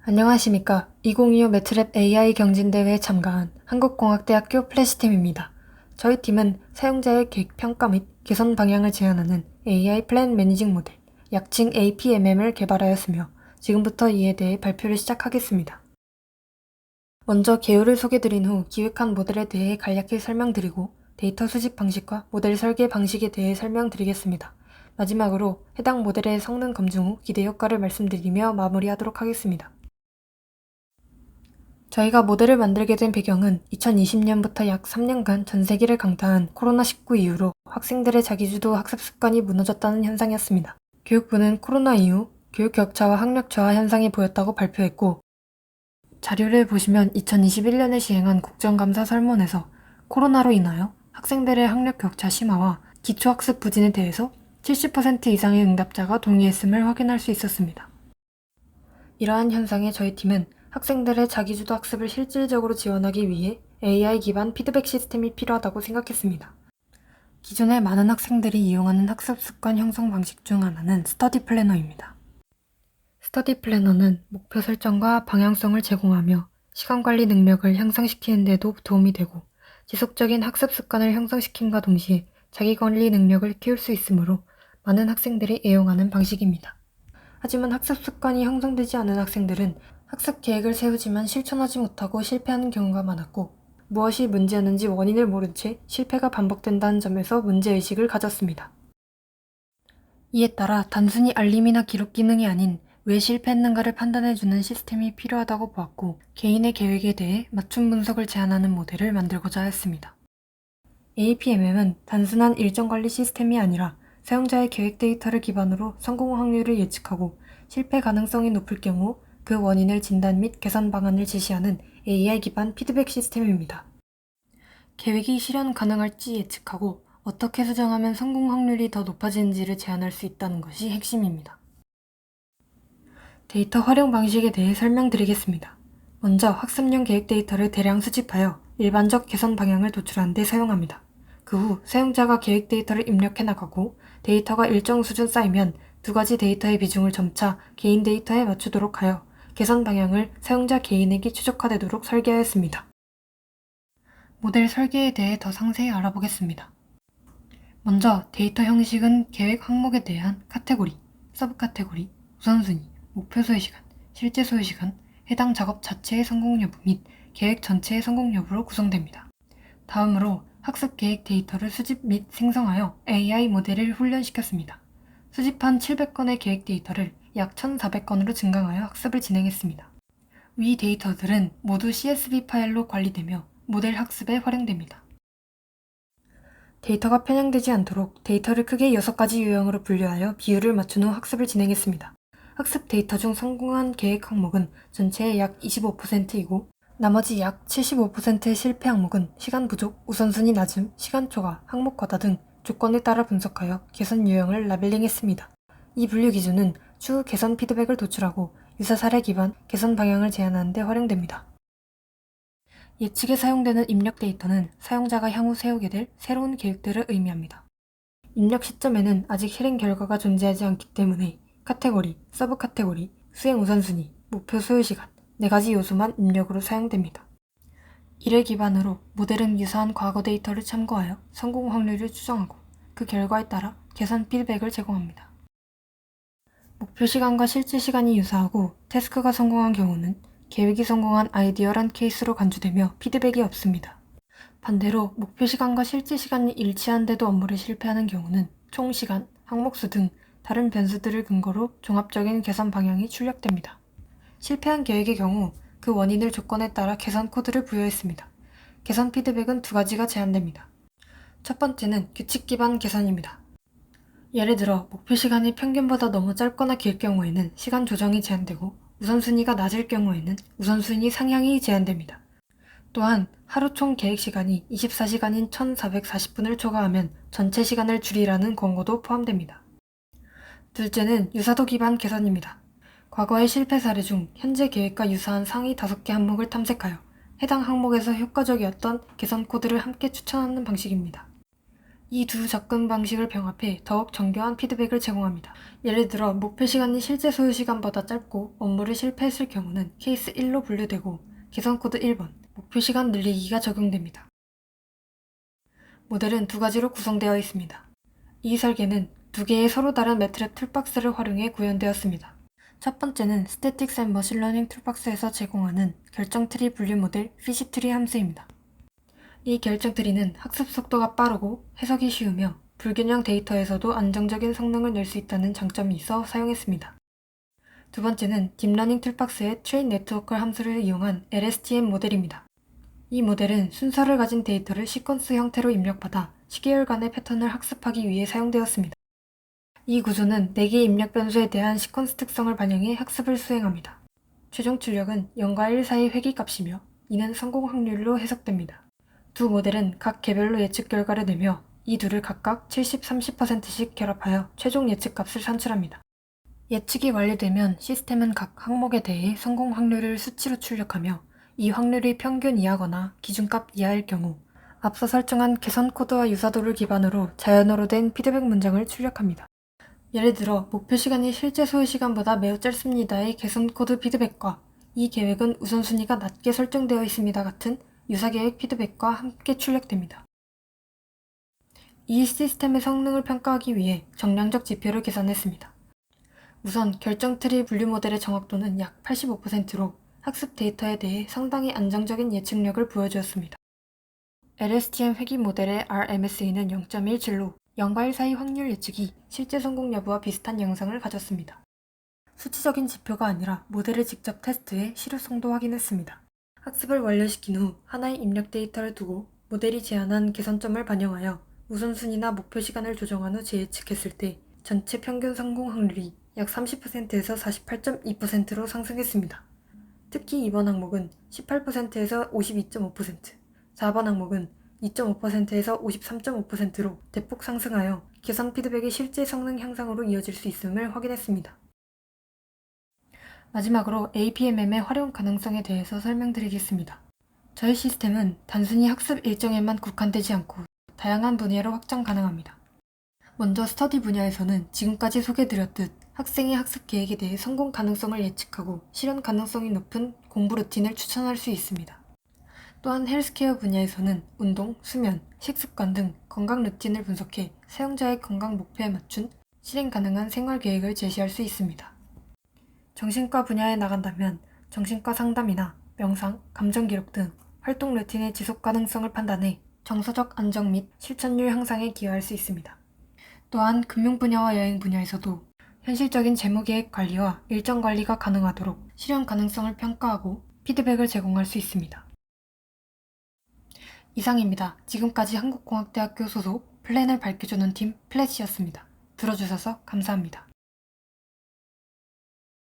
안녕하십니까. 2025 매트랩 AI 경진대회에 참가한 한국공학대학교 플래시팀입니다. 저희 팀은 사용자의 계획 평가 및 개선 방향을 제안하는 AI 플랜 매니징 모델, 약칭 APMM을 개발하였으며 지금부터 이에 대해 발표를 시작하겠습니다. 먼저 개요를 소개드린 후 기획한 모델에 대해 간략히 설명드리고 데이터 수집 방식과 모델 설계 방식에 대해 설명드리겠습니다. 마지막으로 해당 모델의 성능 검증 후 기대 효과를 말씀드리며 마무리하도록 하겠습니다. 저희가 모델을 만들게 된 배경은 2020년부터 약 3년간 전 세계를 강타한 코로나19 이후로 학생들의 자기주도 학습 습관이 무너졌다는 현상이었습니다. 교육부는 코로나 이후 교육 격차와 학력 저하 현상이 보였다고 발표했고, 자료를 보시면 2021년에 시행한 국정감사 설문에서 코로나로 인하여 학생들의 학력 격차 심화와 기초학습 부진에 대해서 70% 이상의 응답자가 동의했음을 확인할 수 있었습니다. 이러한 현상에 저희 팀은 학생들의 자기주도 학습을 실질적으로 지원하기 위해 AI 기반 피드백 시스템이 필요하다고 생각했습니다. 기존에 많은 학생들이 이용하는 학습 습관 형성 방식 중 하나는 스터디 플래너입니다. 스터디 플래너는 목표 설정과 방향성을 제공하며 시간 관리 능력을 향상시키는 데도 도움이 되고 지속적인 학습 습관을 형성시킴과 동시에 자기 관리 능력을 키울 수 있으므로 많은 학생들이 애용하는 방식입니다. 하지만 학습 습관이 형성되지 않은 학생들은 학습 계획을 세우지만 실천하지 못하고 실패하는 경우가 많았고, 무엇이 문제였는지 원인을 모른 채 실패가 반복된다는 점에서 문제의식을 가졌습니다. 이에 따라 단순히 알림이나 기록 기능이 아닌 왜 실패했는가를 판단해주는 시스템이 필요하다고 보았고, 개인의 계획에 대해 맞춤 분석을 제안하는 모델을 만들고자 했습니다. APMM은 단순한 일정 관리 시스템이 아니라 사용자의 계획 데이터를 기반으로 성공 확률을 예측하고 실패 가능성이 높을 경우 그 원인을 진단 및 개선 방안을 제시하는 AI 기반 피드백 시스템입니다. 계획이 실현 가능할지 예측하고 어떻게 수정하면 성공 확률이 더 높아지는지를 제안할 수 있다는 것이 핵심입니다. 데이터 활용 방식에 대해 설명드리겠습니다. 먼저 학습용 계획 데이터를 대량 수집하여 일반적 개선 방향을 도출하는 데 사용합니다. 그 후 사용자가 계획 데이터를 입력해 나가고 데이터가 일정 수준 쌓이면 두 가지 데이터의 비중을 점차 개인 데이터에 맞추도록 하여 개선 방향을 사용자 개인에게 최적화되도록 설계하였습니다. 모델 설계에 대해 더 상세히 알아보겠습니다. 먼저 데이터 형식은 계획 항목에 대한 카테고리, 서브 카테고리, 우선순위, 목표 소요 시간, 실제 소요 시간, 해당 작업 자체의 성공 여부 및 계획 전체의 성공 여부로 구성됩니다. 다음으로 학습 계획 데이터를 수집 및 생성하여 AI 모델을 훈련시켰습니다. 수집한 700건의 계획 데이터를 약 1,400건으로 증강하여 학습을 진행했습니다. 위 데이터들은 모두 CSV 파일로 관리되며 모델 학습에 활용됩니다. 데이터가 편향되지 않도록 데이터를 크게 6가지 유형으로 분류하여 비율을 맞춘 후 학습을 진행했습니다. 학습 데이터 중 성공한 계획 항목은 전체의 약 25%이고 나머지 약 75%의 실패 항목은 시간 부족, 우선순위 낮음, 시간 초과, 항목 과다 등 조건에 따라 분석하여 개선 유형을 라벨링했습니다. 이 분류 기준은 추후 개선 피드백을 도출하고 유사 사례 기반 개선 방향을 제안하는 데 활용됩니다. 예측에 사용되는 입력 데이터는 사용자가 향후 세우게 될 새로운 계획들을 의미합니다. 입력 시점에는 아직 실행 결과가 존재하지 않기 때문에 카테고리, 서브 카테고리, 수행 우선순위, 목표 소요 시간, 4가지 요소만 입력으로 사용됩니다. 이를 기반으로 모델은 유사한 과거 데이터를 참고하여 성공 확률을 추정하고 그 결과에 따라 개선 피드백을 제공합니다. 목표 시간과 실제 시간이 유사하고 태스크가 성공한 경우는 계획이 성공한 아이디어란 케이스로 간주되며 피드백이 없습니다. 반대로 목표 시간과 실제 시간이 일치하는데도 업무를 실패하는 경우는 총 시간, 항목수 등 다른 변수들을 근거로 종합적인 개선 방향이 출력됩니다. 실패한 계획의 경우 그 원인을 조건에 따라 개선 코드를 부여했습니다. 개선 피드백은 2가지가 제한됩니다. 첫 번째는 규칙 기반 개선입니다. 예를 들어 목표 시간이 평균보다 너무 짧거나 길 경우에는 시간 조정이 제한되고 우선순위가 낮을 경우에는 우선순위 상향이 제한됩니다. 또한 하루 총 계획 시간이 24시간인 1440분을 초과하면 전체 시간을 줄이라는 권고도 포함됩니다. 둘째는 유사도 기반 개선입니다. 과거의 실패 사례 중 현재 계획과 유사한 상위 5개 항목을 탐색하여 해당 항목에서 효과적이었던 개선 코드를 함께 추천하는 방식입니다. 이 두 접근 방식을 병합해 더욱 정교한 피드백을 제공합니다. 예를 들어 목표 시간이 실제 소요 시간보다 짧고 업무를 실패했을 경우는 케이스 1로 분류되고 개선 코드 1번, 목표 시간 늘리기가 적용됩니다. 모델은 두 가지로 구성되어 있습니다. 이 설계는 두 개의 서로 다른 매트랩 툴박스를 활용해 구현되었습니다. 첫 번째는 스태틱스 앤 머신러닝 툴박스에서 제공하는 결정트리 분류 모델 피시트리 함수입니다. 이 결정트리는 학습 속도가 빠르고 해석이 쉬우며 불균형 데이터에서도 안정적인 성능을 낼 수 있다는 장점이 있어 사용했습니다. 두 번째는 딥러닝 툴박스의 트레인 네트워크 함수를 이용한 LSTM 모델입니다. 이 모델은 순서를 가진 데이터를 시퀀스 형태로 입력받아 시계열간의 패턴을 학습하기 위해 사용되었습니다. 이 구조는 4개의 입력 변수에 대한 시퀀스 특성을 반영해 학습을 수행합니다. 최종 출력은 0과 1 사이 회귀값이며 이는 성공 확률로 해석됩니다. 두 모델은 각 개별로 예측 결과를 내며 이 둘을 각각 70, 30%씩 결합하여 최종 예측값을 산출합니다. 예측이 완료되면 시스템은 각 항목에 대해 성공 확률을 수치로 출력하며 이 확률이 평균 이하거나 기준값 이하일 경우 앞서 설정한 개선 코드와 유사도를 기반으로 자연어로 된 피드백 문장을 출력합니다. 예를 들어 목표 시간이 실제 소요 시간보다 매우 짧습니다의 개선 코드 피드백과 이 계획은 우선순위가 낮게 설정되어 있습니다 같은 유사계획 피드백과 함께 출력됩니다. 이 시스템의 성능을 평가하기 위해 정량적 지표를 계산했습니다. 우선 결정트리 분류 모델의 정확도는 약 85%로 학습 데이터에 대해 상당히 안정적인 예측력을 보여주었습니다. LSTM 회귀 모델의 RMSE는 0.17로 0과 1 사이 확률 예측이 실제 성공 여부와 비슷한 양상을 가졌습니다. 수치적인 지표가 아니라 모델을 직접 테스트해 실효성도 확인했습니다. 학습을 완료시킨 후 하나의 입력 데이터를 두고 모델이 제안한 개선점을 반영하여 우선순위나 목표 시간을 조정한 후 재예측했을 때 전체 평균 성공 확률이 약 30%에서 48.2%로 상승했습니다. 특히 이번 항목은 18%에서 52.5%, 4번 항목은 2.5%에서 53.5%로 대폭 상승하여 개선 피드백의 실제 성능 향상으로 이어질 수 있음을 확인했습니다. 마지막으로 APMM의 활용 가능성에 대해서 설명드리겠습니다. 저희 시스템은 단순히 학습 일정에만 국한되지 않고 다양한 분야로 확장 가능합니다. 먼저 스터디 분야에서는 지금까지 소개드렸듯 학생의 학습 계획에 대해 성공 가능성을 예측하고 실현 가능성이 높은 공부 루틴을 추천할 수 있습니다. 또한 헬스케어 분야에서는 운동, 수면, 식습관 등 건강 루틴을 분석해 사용자의 건강 목표에 맞춘 실행 가능한 생활 계획을 제시할 수 있습니다. 정신과 분야에 나간다면 정신과 상담이나 명상, 감정 기록 등 활동 루틴의 지속 가능성을 판단해 정서적 안정 및 실천율 향상에 기여할 수 있습니다. 또한 금융 분야와 여행 분야에서도 현실적인 재무 계획 관리와 일정 관리가 가능하도록 실현 가능성을 평가하고 피드백을 제공할 수 있습니다. 이상입니다. 지금까지 한국공학대학교 소속 플랜을 밝혀주는 팀 플랫이었습니다. 들어주셔서 감사합니다.